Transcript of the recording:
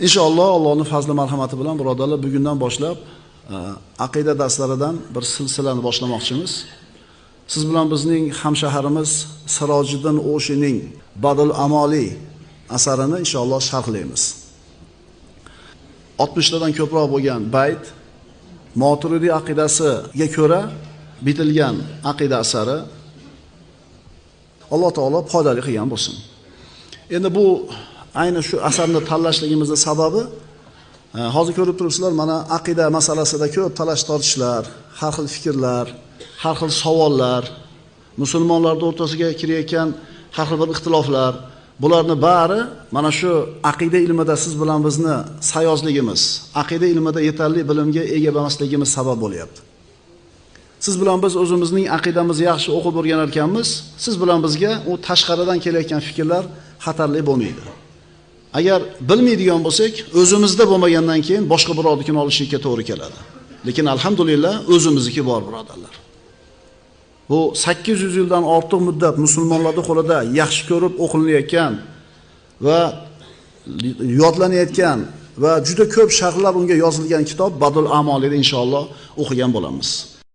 Inshaalloh Allohning fazli marhamati bilan birodarlar bugundan boshlab aqida darslaridan bir silsilani boshlamoqchimiz. Siz bilan bizning hamshaharimiz Sirojiddin O'shining Badul Amoli asarini inshaalloh sharhlaymiz. 60 tadan ko'proq bo'lgan bayt Moturidi aqidasiga ko'ra bitilgan aqida asari Alloh taolo foydali qilgan bo'lsin. Endi bu ayni shu asarni tanlashligimizning sababi hozir ko'rib turibsizlar, mana aqida masalasida ko'p talash-tortishlar, har xil fikrlar, har xil savollar, musulmonlar o'rtasiga kirayotgan har xil bir ixtiloflar, bularni bari mana shu aqida ilmida siz bilan bizni sayozligimiz, aqida ilmida yetarli bilimga ega emasligimiz sabab bo'lyapti. Siz bilan biz o'zimizning aqidamizni yaxshi o'qib o'rganar ekanmiz, siz bilan bizga u tashqaridan kelayotgan fikrlar xatarli bo'lmaydi. Agar bilmaydigan bo'lsak, o'zimizda bo'lmagandan keyin boshqa birovnikini olishga to'g'ri keladi. Lekin alhamdulillah o'zimizniki bor birodarlar. Bu 800 yildan ortiq muddat musulmonlarning qo'lida yaxshi ko'rib o'qilinayotgan va yodlanayotgan va juda ko'p sharhlar unga yozilgan kitob Badul Amolida inshaalloh o'qigan bo'lamiz.